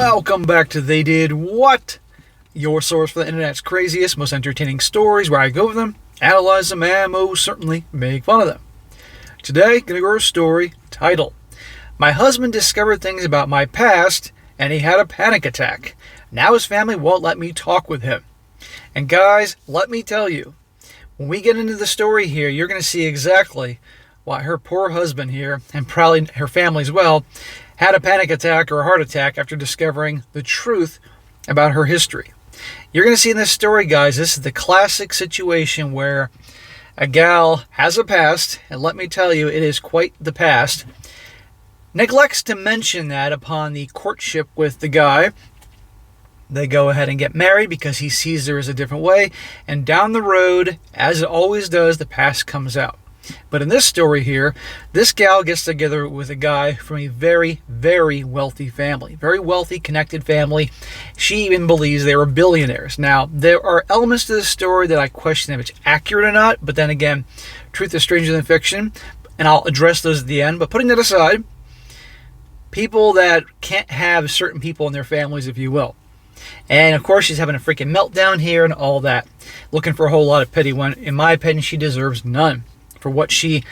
Welcome back to They Did What? Your source for the internet's craziest, most entertaining stories, where I go over them, analyze them, and most certainly make fun of them. Today, gonna go over a story titled, My Husband Discovered Things About My Past, and He Had a Panic Attack. Now his family won't let me talk with him. And guys, let me tell you, when we get into the story here, you're gonna see exactly why her poor husband here, and probably her family as well, had a panic attack or a heart attack after discovering the truth about her history. You're going to see in this story, guys, this is the classic situation where a gal has a past, and let me tell you, it is quite the past, neglects to mention that upon the courtship with the guy. They go ahead and get married because he sees there is a different way, and down the road, as it always does, the past comes out. But in this story here, this gal gets together with a guy from a very, very wealthy family. Very wealthy, connected family. She even believes they were billionaires. Now, there are elements to this story that I question if it's accurate or not. But then again, truth is stranger than fiction. And I'll address those at the end. But putting that aside, people that can't have certain people in their families, if you will. And of course, she's having a freaking meltdown here and all that. Looking for a whole lot of pity when, in my opinion, she deserves none. For what she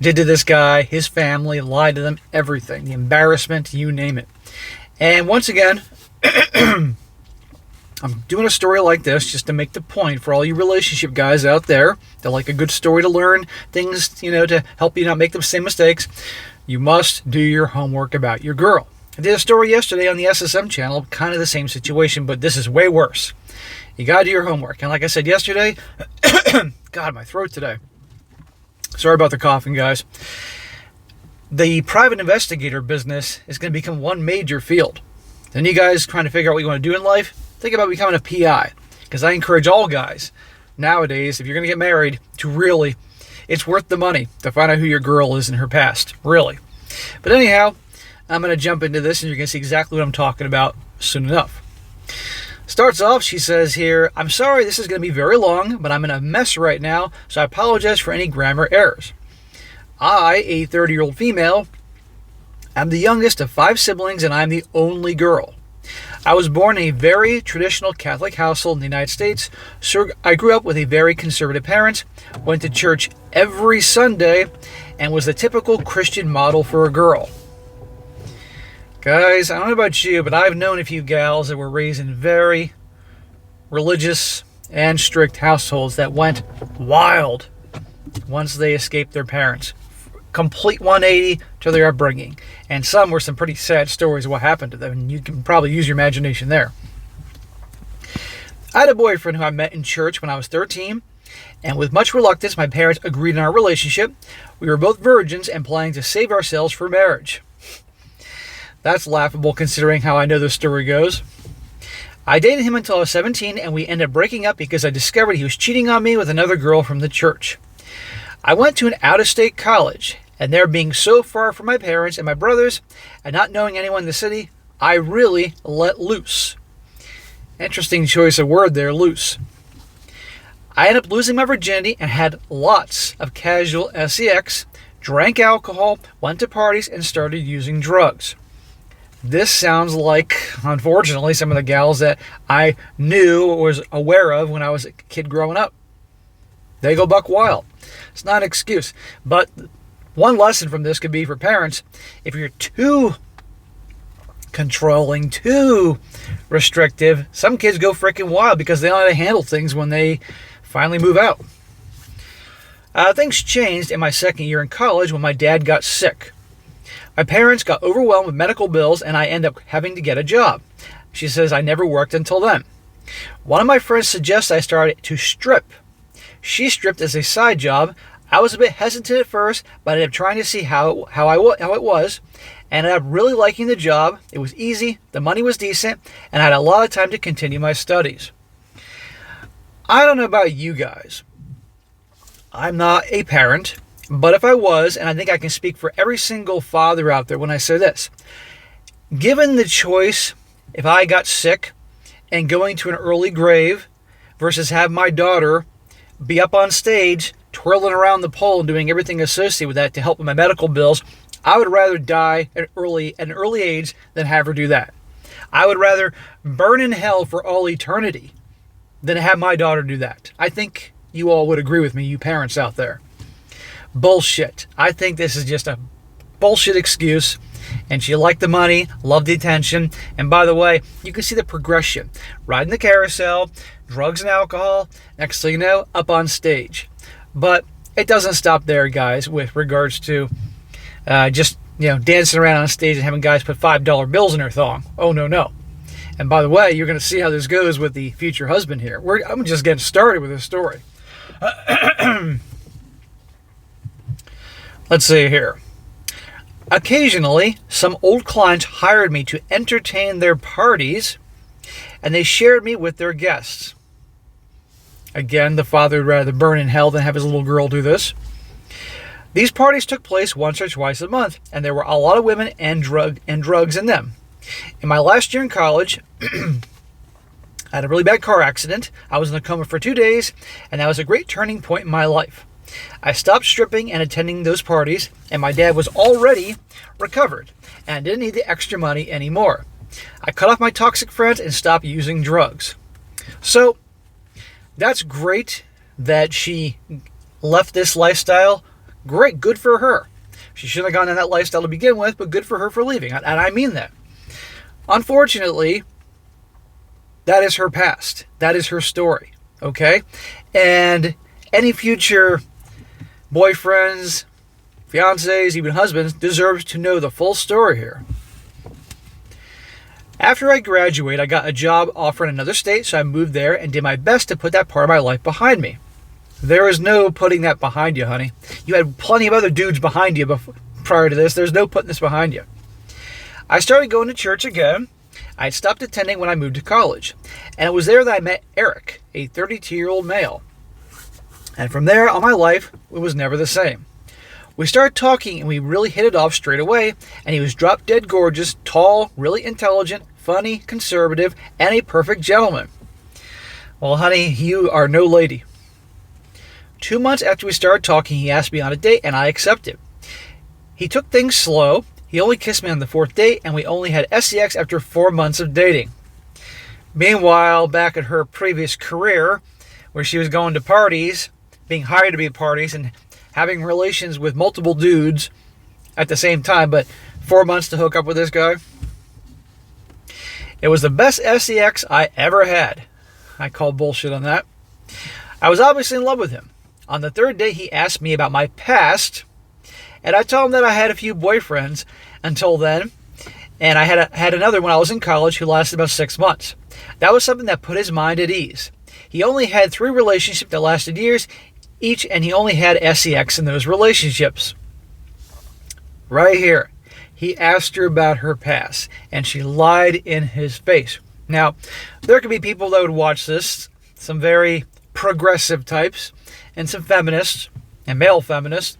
did to this guy, his family, lied to them, everything. The embarrassment, you name it. And once again, I'm doing a story like this just to make the point for all you relationship guys out there that like a good story to learn things, to help you not make the same mistakes. You must do your homework about your girl. I did a story yesterday on the SSM channel, kind of the same situation, but this is way worse. You got to do your homework. And like I said yesterday, God, my throat today. Sorry about the coughing, guys. The private investigator business is going to become one major field. Then you guys trying to figure out what you want to do in life, think about becoming a PI. Because I encourage all guys nowadays, if you're going to get married, to really, it's worth the money to find out who your girl is in her past. Really. But anyhow, I'm going to jump into this and you're going to see exactly what I'm talking about soon enough. Starts off, she says here, I'm sorry this is going to be very long, but I'm in a mess right now, so I apologize for any grammar errors. I, a 30-year-old female, am the youngest of 5 siblings, and I'm the only girl. I was born in a very traditional Catholic household in the United States, so I grew up with a very conservative parents, went to church every Sunday, and was the typical Christian model for a girl. Guys, I don't know about you, but I've known a few gals that were raised in very religious and strict households that went wild once they escaped their parents. Complete 180 to their upbringing. And some were some pretty sad stories of what happened to them, and you can probably use your imagination there. I had a boyfriend who I met in church when I was 13, and with much reluctance, my parents agreed on our relationship. We were both virgins and planning to save ourselves for marriage. That's laughable considering how I know the story goes. I dated him until I was 17, and we ended up breaking up because I discovered he was cheating on me with another girl from the church. I went to an out-of-state college, and there being so far from my parents and my brothers, and not knowing anyone in the city, I really let loose. Interesting choice of word there, loose. I ended up losing my virginity and had lots of casual sex, drank alcohol, went to parties, and started using drugs. This sounds like, unfortunately, some of the gals that I knew or was aware of when I was a kid growing up. They go buck wild. It's not an excuse. But one lesson from this could be for parents, if you're too controlling, too restrictive, some kids go freaking wild because they don't know how to handle things when they finally move out. Things changed in my second year in college when my dad got sick. My parents got overwhelmed with medical bills, and I ended up having to get a job. She says I never worked until then. One of my friends suggests I start to strip. She stripped as a side job. I was a bit hesitant at first, but I ended up trying to see how it was. And ended up really liking the job. It was easy, the money was decent, and I had a lot of time to continue my studies. I don't know about you guys. I'm not a parent. But if I was, and I think I can speak for every single father out there when I say this, given the choice, if I got sick and going to an early grave versus have my daughter be up on stage, twirling around the pole and doing everything associated with that to help with my medical bills, I would rather die at an early age than have her do that. I would rather burn in hell for all eternity than have my daughter do that. I think you all would agree with me, you parents out there. Bullshit. I think this is just a bullshit excuse. And she liked the money, loved the attention. And by the way, you can see the progression. Riding the carousel, drugs and alcohol. Next thing you know, up on stage. But it doesn't stop there, guys, with regards to just dancing around on stage and having guys put $5 bills in her thong. Oh, no. And by the way, you're going to see how this goes with the future husband here. I'm just getting started with this story. Let's see here. Occasionally, some old clients hired me to entertain their parties, and they shared me with their guests. Again, the father would rather burn in hell than have his little girl do this. These parties took place once or twice a month, and there were a lot of women and drugs in them. In my last year in college, I had a really bad car accident. I was in a coma for 2 days, and that was a great turning point in my life. I stopped stripping and attending those parties, and my dad was already recovered and didn't need the extra money anymore. I cut off my toxic friends and stopped using drugs. So, that's great that she left this lifestyle. Great, good for her. She shouldn't have gone in that lifestyle to begin with, but good for her for leaving, and I mean that. Unfortunately, that is her past. That is her story, okay? And any future boyfriends, fiancés, even husbands deserve to know the full story here. After I graduated, I got a job offer in another state, so I moved there and did my best to put that part of my life behind me. There is no putting that behind you, honey. You had plenty of other dudes behind you prior to this. There's no putting this behind you. I started going to church again. I had stopped attending when I moved to college. And it was there that I met Eric, a 32-year-old male. And from there on, my life, it was never the same. We started talking and we really hit it off straight away. And he was drop dead gorgeous, tall, really intelligent, funny, conservative, and a perfect gentleman. Well, honey, you are no lady. 2 months after we started talking, he asked me on a date and I accepted. He took things slow. He only kissed me on the 4th date and we only had sex after 4 months of dating. Meanwhile, back at her previous career, where she was going to parties, being hired to be at parties, and having relations with multiple dudes at the same time, but 4 months to hook up with this guy. It was the best sex I ever had. I call bullshit on that. I was obviously in love with him. On the 3rd day, he asked me about my past, and I told him that I had a few boyfriends until then, and I had another when I was in college who lasted about 6 months. That was something that put his mind at ease. He only had 3 relationships that lasted years each, and he only had sex in those relationships. Right here, he asked her about her past, and she lied in his face. Now, there could be people that would watch this, some very progressive types, and some feminists, and male feminists,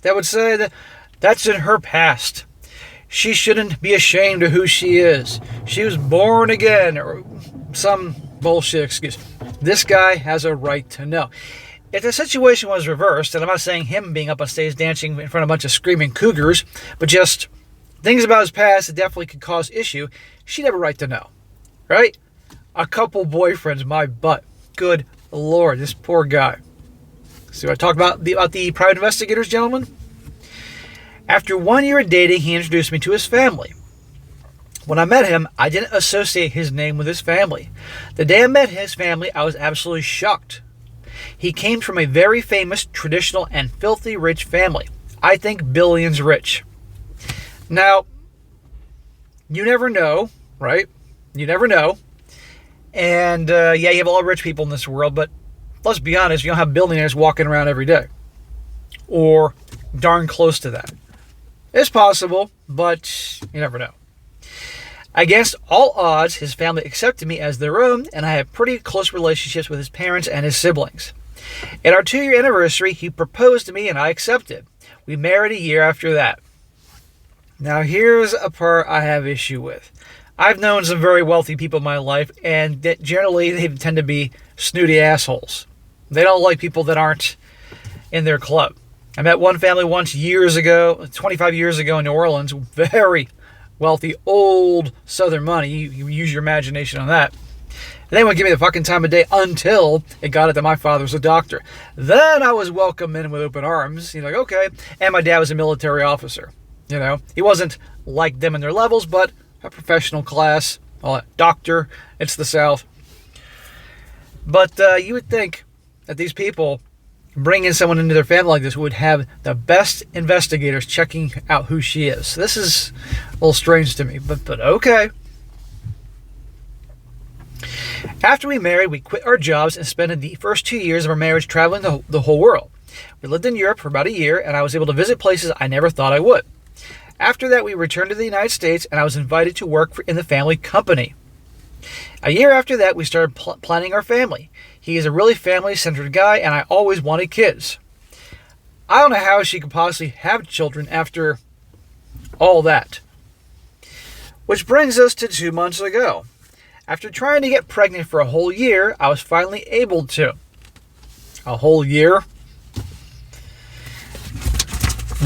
that would say that that's in her past. She shouldn't be ashamed of who she is. She was born again, or some bullshit excuse. This guy has a right to know. If the situation was reversed, and I'm not saying him being up on stage dancing in front of a bunch of screaming cougars, but just things about his past that definitely could cause issue, she'd have a right to know. Right? A couple boyfriends, my butt. Good Lord, this poor guy. So I talk about the private investigators, gentlemen. After 1 year of dating, he introduced me to his family. When I met him, I didn't associate his name with his family. The day I met his family, I was absolutely shocked. He came from a very famous, traditional, and filthy rich family. I think billions rich. Now, you never know, right? You never know. And yeah, you have a lot of rich people in this world, but let's be honest, you don't have billionaires walking around every day. Or darn close to that. It's possible, but you never know. Against all odds, his family accepted me as their own, and I have pretty close relationships with his parents and his siblings. At our 2-year anniversary, he proposed to me, and I accepted. We married a year after that. Now, here's a part I have issue with. I've known some very wealthy people in my life, and that generally they tend to be snooty assholes. They don't like people that aren't in their club. I met one family once years ago, 25 years ago in New Orleans, very wealthy old Southern money. You use your imagination on that. And they wouldn't give me the fucking time of day until it got it that my father was a doctor. Then I was welcomed in with open arms. Like, okay. And my dad was a military officer. He wasn't like them in their levels, but a professional class, doctor. It's the South. But you would think that these people bringing someone into their family like this would have the best investigators checking out who she is. This is a little strange to me, but okay. After we married, we quit our jobs and spent the first 2 years of our marriage traveling the whole world. We lived in Europe for about a year, and I was able to visit places I never thought I would. After that, we returned to the United States, and I was invited to work in the family company. A year after that, we started planning our family. He is a really family-centered guy, and I always wanted kids. I don't know how she could possibly have children after all that. Which brings us to 2 months ago. After trying to get pregnant for a whole year, I was finally able to. A whole year?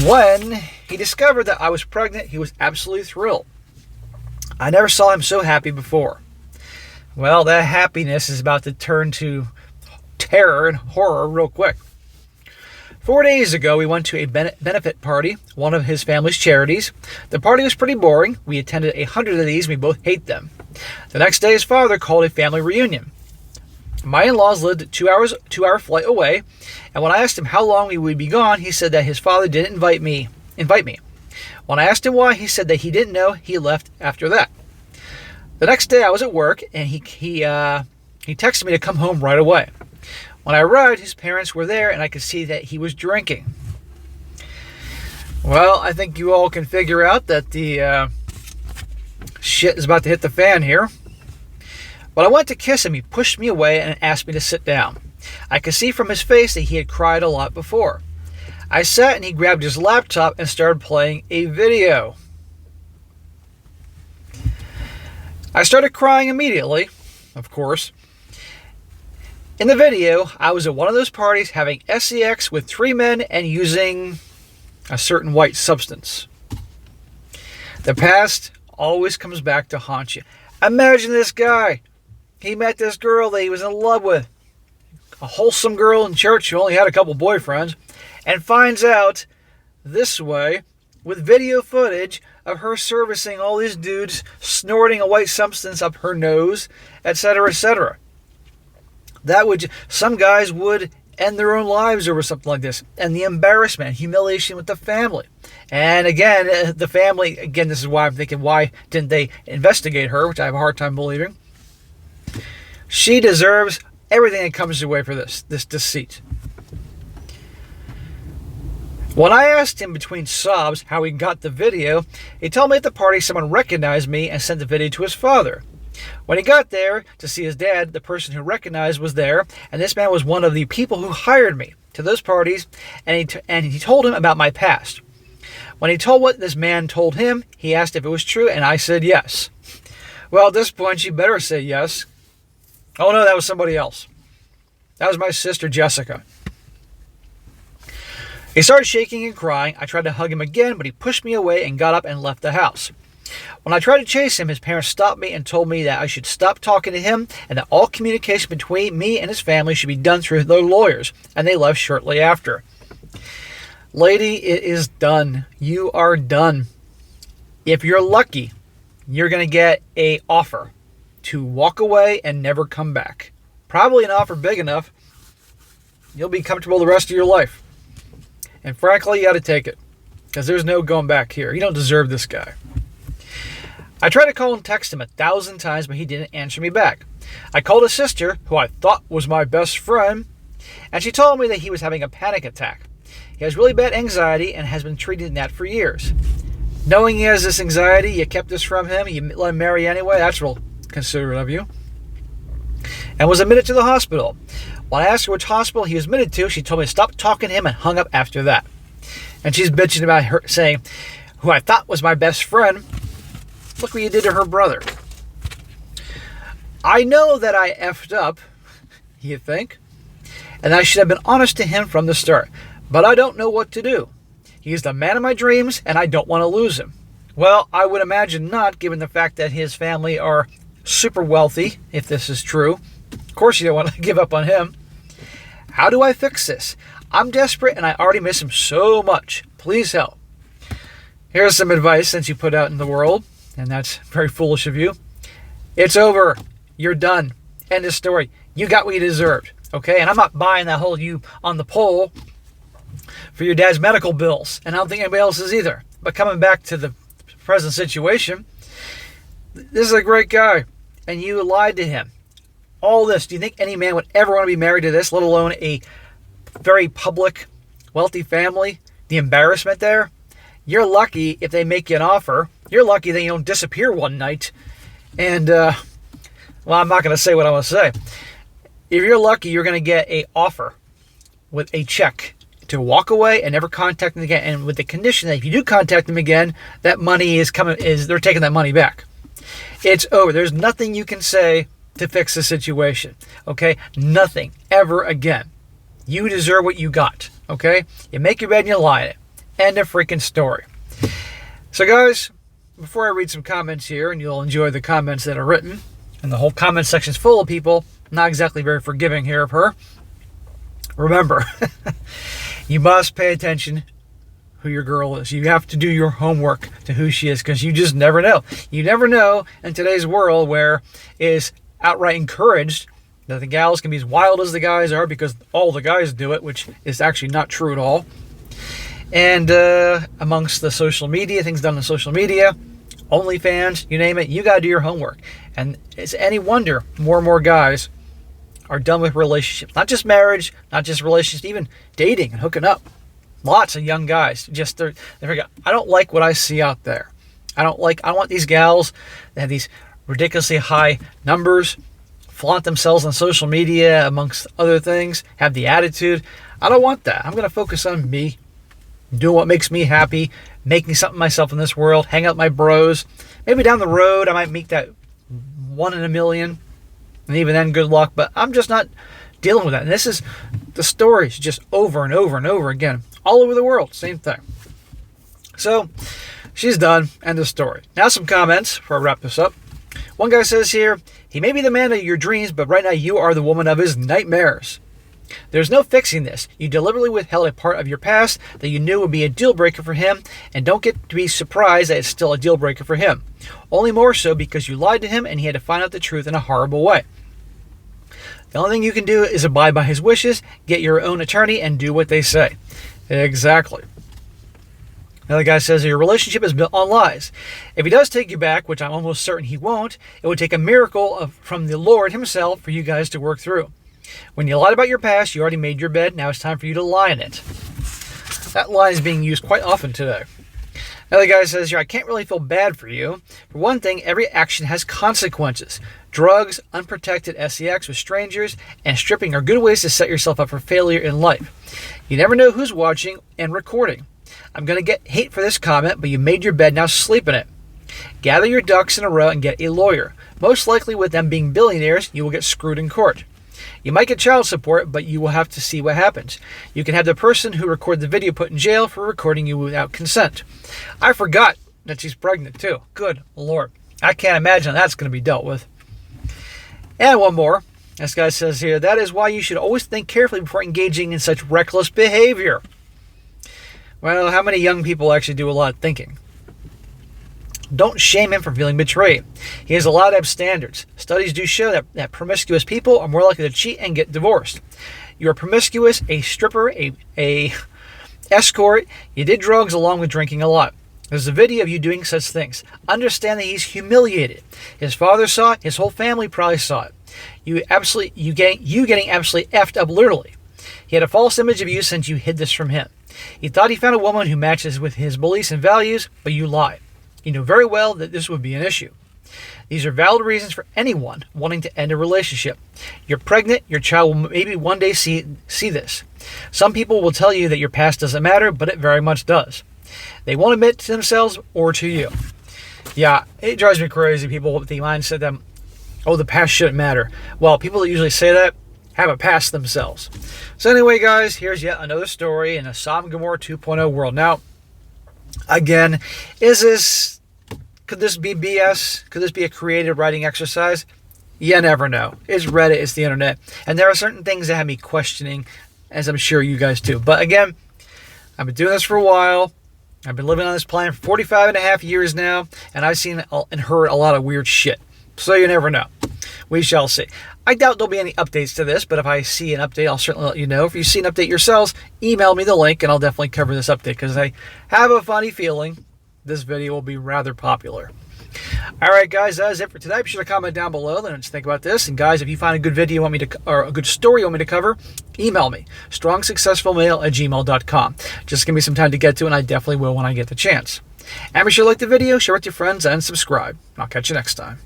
When he discovered that I was pregnant, he was absolutely thrilled. I never saw him so happy before. Well, that happiness is about to turn to terror and horror real quick. 4 days ago, we went to a benefit party, one of his family's charities. The party was pretty boring. We attended 100 of these, and we both hate them. The next day, his father called a family reunion. My in-laws lived a 2-hour flight away, and when I asked him how long we would be gone, he said that his father didn't invite me. When I asked him why, he said that he didn't know he left after that. The next day, I was at work, and he texted me to come home right away. When I arrived, his parents were there, and I could see that he was drinking. Well, I think you all can figure out that the shit is about to hit the fan here. When I went to kiss him, he pushed me away and asked me to sit down. I could see from his face that he had cried a lot before. I sat, and he grabbed his laptop and started playing a video. I started crying immediately, of course. In the video, I was at one of those parties having sex with 3 men and using a certain white substance. The past always comes back to haunt you. Imagine this guy. He met this girl that he was in love with. A wholesome girl in church who only had a couple boyfriends. And finds out this way with video footage of her servicing all these dudes, snorting a white substance up her nose, etc., etc. Some guys would end their own lives over something like this. And the embarrassment and humiliation with the family. And again, the family, this is why I'm thinking, why didn't they investigate her, which I have a hard time believing. She deserves everything that comes her way for this deceit. When I asked him between sobs how he got the video, he told me at the party someone recognized me and sent the video to his father. When he got there to see his dad, the person who recognized was there, and this man was one of the people who hired me to those parties, and he told him about my past. When he told what this man told him, he asked if it was true, and I said yes. Well, at this point, you better say yes. Oh no, that was somebody else. That was my sister, Jessica. He started shaking and crying. I tried to hug him again, but he pushed me away and got up and left the house. When I tried to chase him, his parents stopped me and told me that I should stop talking to him and that all communication between me and his family should be done through their lawyers, and they left shortly after. Lady, it is done. You are done. If you're lucky, you're going to get an offer to walk away and never come back. Probably an offer big enough, you'll be comfortable the rest of your life. And frankly, you got to take it. Because there's no going back here. You don't deserve this guy. I tried to call and text him 1,000 times, but he didn't answer me back. I called his sister, who I thought was my best friend, and she told me that he was having a panic attack. He has really bad anxiety and has been treating that for years. Knowing he has this anxiety, you kept this from him, you let him marry anyway, that's real considerate of you. And was admitted to the hospital. When I asked her which hospital he was admitted to, she told me to stop talking to him and hung up after that. And she's bitching about her saying, who I thought was my best friend, look what you did to her brother. I know that I effed up, you think, and I should have been honest to him from the start. But I don't know what to do. He is the man of my dreams, and I don't want to lose him. Well, I would imagine not, given the fact that his family are super wealthy, if this is true. Of course you don't want to give up on him. How do I fix this? I'm desperate and I already miss him so much. Please help. Here's some advice since you put out in the world, and that's very foolish of you. It's over. You're done. End of story. You got what you deserved. Okay? And I'm not buying that whole you on the pole for your dad's medical bills. And I don't think anybody else is either. But coming back to the present situation, this is a great guy. And you lied to him. All this. Do you think any man would ever want to be married to this, let alone a very public, wealthy family? The embarrassment there? You're lucky if they make you an offer. You're lucky that you don't disappear one night. And, well, I'm not going to say what I want to say. If you're lucky, you're going to get an offer with a check to walk away and never contact them again. And with the condition that if you do contact them again, that money is they're taking that money back. It's over. There's nothing you can say to fix the situation. Okay? Nothing. Ever again. You deserve what you got. Okay? You make your bed and you lie in it. End of freaking story. So guys, before I read some comments here, and you'll enjoy the comments that are written, and the whole comment section's full of people not exactly very forgiving here of her. Remember, you must pay attention who your girl is. You have to do your homework to who she is, because you just never know. You never know in today's world where it is outright encouraged that the gals can be as wild as the guys are because all the guys do it, which is actually not true at all. And amongst the social media, things done on social media, OnlyFans, you name it, you got to do your homework. And it's any wonder more and more guys are done with relationships. Not just marriage, not just relationships, even dating and hooking up. Lots of young guys. Just they're I don't like what I see out there. I want these gals that have these ridiculously high numbers, flaunt themselves on social media amongst other things, have the attitude. I don't want that. I'm going to focus on me. Doing what makes me happy, making something myself in this world, hang out with my bros. Maybe down the road I might meet that one in a million, and even then, good luck. But I'm just not dealing with that. And this is the stories just over and over and over again, all over the world, same thing. So she's done. End of story. Now some comments before I wrap this up. One guy says here, he may be the man of your dreams, but right now you are the woman of his nightmares. There's no fixing this. You deliberately withheld a part of your past that you knew would be a deal breaker for him, and don't get to be surprised that it's still a deal breaker for him. Only more so because you lied to him and he had to find out the truth in a horrible way. The only thing you can do is abide by his wishes, get your own attorney, and do what they say. Exactly. Another guy says your relationship is built on lies. If he does take you back, which I'm almost certain he won't, it would take a miracle from the Lord himself for you guys to work through. When you lied about your past, you already made your bed. Now it's time for you to lie in it. That line is being used quite often today. Another guy says here, I can't really feel bad for you. For one thing, every action has consequences. Drugs, unprotected sex with strangers, and stripping are good ways to set yourself up for failure in life. You never know who's watching and recording. I'm going to get hate for this comment, but you made your bed, now sleep in it. Gather your ducks in a row and get a lawyer. Most likely with them being billionaires, you will get screwed in court. You might get child support, but you will have to see what happens. You can have the person who recorded the video put in jail for recording you without consent. I forgot that she's pregnant too. Good Lord. I can't imagine that's going to be dealt with. And one more. This guy says here, that is why you should always think carefully before engaging in such reckless behavior. Well, how many young people actually do a lot of thinking? Don't shame him for feeling betrayed. He has a lot of standards. Studies do show that promiscuous people are more likely to cheat and get divorced. You're promiscuous, a stripper, a escort. You did drugs along with drinking a lot. There's a video of you doing such things. Understand that he's humiliated. His father saw it. His whole family probably saw it. You getting absolutely effed up literally. He had a false image of you since you hid this from him. He thought he found a woman who matches with his beliefs and values, but you lied. You know very well that this would be an issue. These are valid reasons for anyone wanting to end a relationship. You're pregnant, your child will maybe one day see this. Some people will tell you that your past doesn't matter, but it very much does. They won't admit to themselves or to you. Yeah, it drives me crazy, people with the mindset that, oh, the past shouldn't matter. Well, people that usually say that have a past themselves. So anyway, guys, here's yet another story in a Sodom and Gomorrah 2.0 world. Now, again, is this could this be BS? Could this be a creative writing exercise? You never know. It's Reddit, it's the internet. And there are certain things that have me questioning, as I'm sure you guys do. But again, I've been doing this for a while. I've been living on this planet for 45 and a half years now, and I've seen and heard a lot of weird shit. So you never know. We shall see. I doubt there'll be any updates to this, but if I see an update, I'll certainly let you know. If you see an update yourselves, email me the link, and I'll definitely cover this update, because I have a funny feeling this video will be rather popular. Alright guys, that is it for today. Be sure to comment down below, let us think about this. And guys, if you find a good video you want me to, or a good story you want me to cover, email me, strongsuccessfulmale@gmail.com. Just give me some time to get to it, and I definitely will when I get the chance. And be sure to like the video, share it with your friends, and subscribe. I'll catch you next time.